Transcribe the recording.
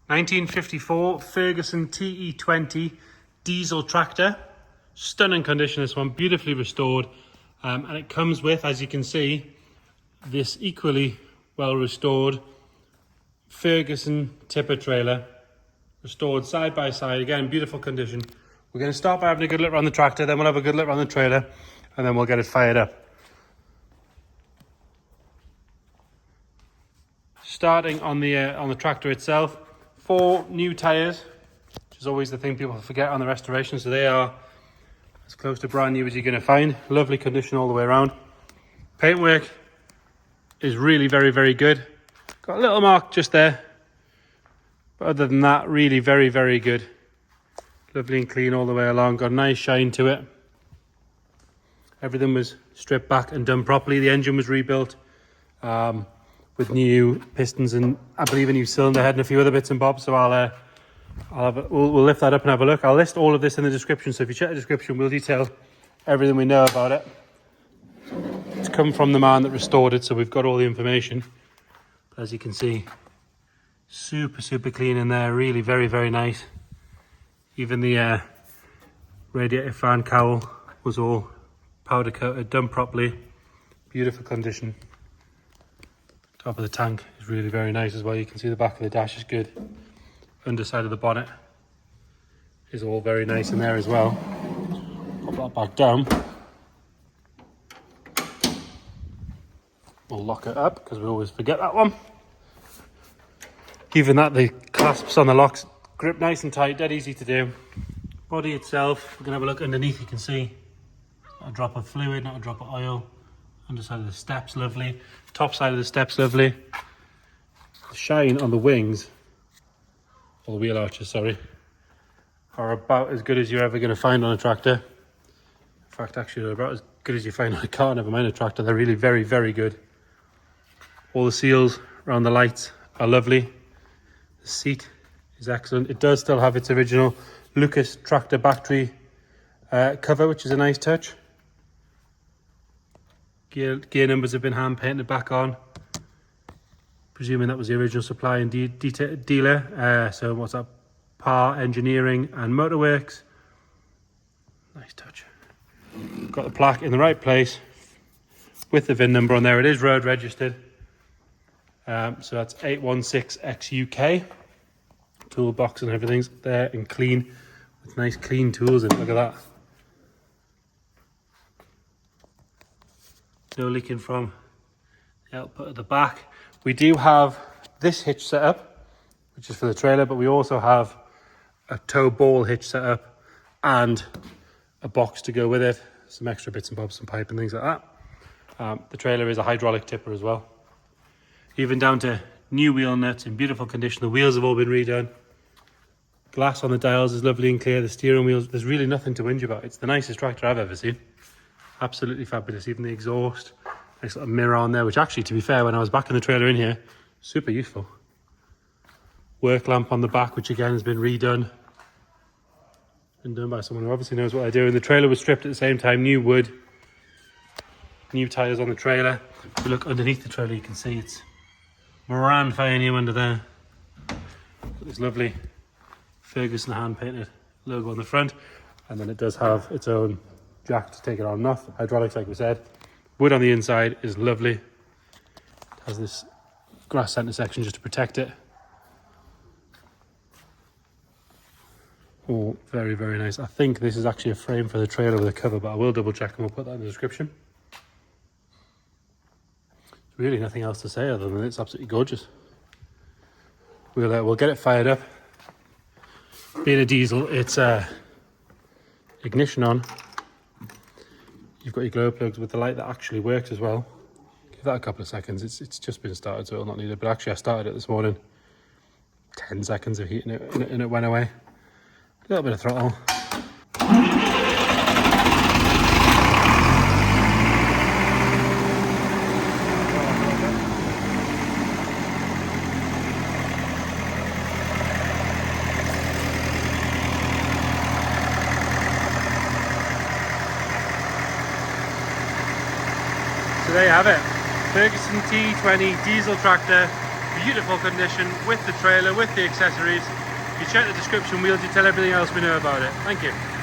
1954 Ferguson TE20 diesel tractor. Stunning condition, this one, beautifully restored. And it comes with, as you can see, this equally well restored Ferguson tipper trailer, restored side by side, again, beautiful condition. We're going to start by having a good look around the tractor, then we'll have a good look around the trailer, and then we'll get it fired up. Starting on the tractor itself, 4 new tyres, which is always the thing people forget on the restoration, so they are as close to brand new as you're going to find. Lovely condition all the way around. Paintwork is really very, very good. Got a little mark just there, but other than that, really very, very good. Lovely and clean all the way along. Got a nice shine to it. Everything was stripped back and done properly. The engine was rebuilt with new pistons and I believe a new cylinder head and a few other bits and bobs. So we'll lift that up and have a look. I'll list all of this in the description. So if you check the description, we'll detail everything we know about it. It's come from the man that restored it, so we've got all the information. As you can see, super, super clean in there. Really very, very nice. Even the radiator fan cowl was all powder coated, done properly. Beautiful condition. Top of the tank is really very nice as well. You can see the back of the dash is good. Underside of the bonnet is all very nice in there as well. Pop that back down. We'll lock it up because we always forget that one. Given that the clasps on the locks grip nice and tight, dead easy to do. Body itself, we're going to have a look underneath. You can see not a drop of fluid, not a drop of oil. Underside of the steps, lovely. Top side of the steps, lovely. The shine on the wings, or the wheel arches, sorry, are about as good as you're ever going to find on a tractor. In fact, actually, they're about as good as you find on a car, never mind a tractor. They're really very, very good. All the seals around the lights are lovely. The seat is excellent. It does still have its original Lucas tractor battery cover, which is a nice touch. Gear numbers have been hand painted back on. Presuming that was the original supply and dealer. So what's that? Par Engineering and Motorworks. Nice touch. Got the plaque in the right place with the VIN number on there. It is road registered. So that's 816XUK. Toolbox and everything's there and clean, with nice clean tools in. Look at that. No leaking from the output at the back. We do have this hitch set up, which is for the trailer, but we also have a tow ball hitch set up and a box to go with it. Some extra bits and bobs, some pipe and things like that. The trailer is a hydraulic tipper as well. Even down to new wheel nuts in beautiful condition. The wheels have all been redone. Glass on the dials is lovely and clear. The steering wheels, there's really nothing to whinge about. It's the nicest tractor I've ever seen. Absolutely fabulous. Even the exhaust, nice little mirror on there, which actually, to be fair, when I was back in the trailer in here, super useful. Work lamp on the back, which again has been redone. Been done by someone who obviously knows what they're doing. The trailer was stripped at the same time, new wood, new tyres on the trailer. If you look underneath the trailer, you can see it's Moran Pioneer under there. Got this lovely Ferguson hand-painted logo on the front, and then it does have its own jack to take it on and off. Hydraulics, like we said. Wood on the inside is lovely. It has this grass centre section just to protect it. Oh, very, very nice. I think this is actually a frame for the trailer with a cover, but I will double check and we'll put that in the description. There's really nothing else to say other than it's absolutely gorgeous. We'll get it fired up. Being a diesel, it's ignition on. You've got your glow plugs with the light that actually works as well. Give that a couple of seconds. It's just been started, so it'll not need it. But actually, I started it this morning. 10 seconds of heating it, and it went away. A little bit of throttle. So there you have it. Ferguson TE20 diesel tractor, beautiful condition with the trailer, with the accessories. If you check the description, we'll detail everything else we know about it. Thank you.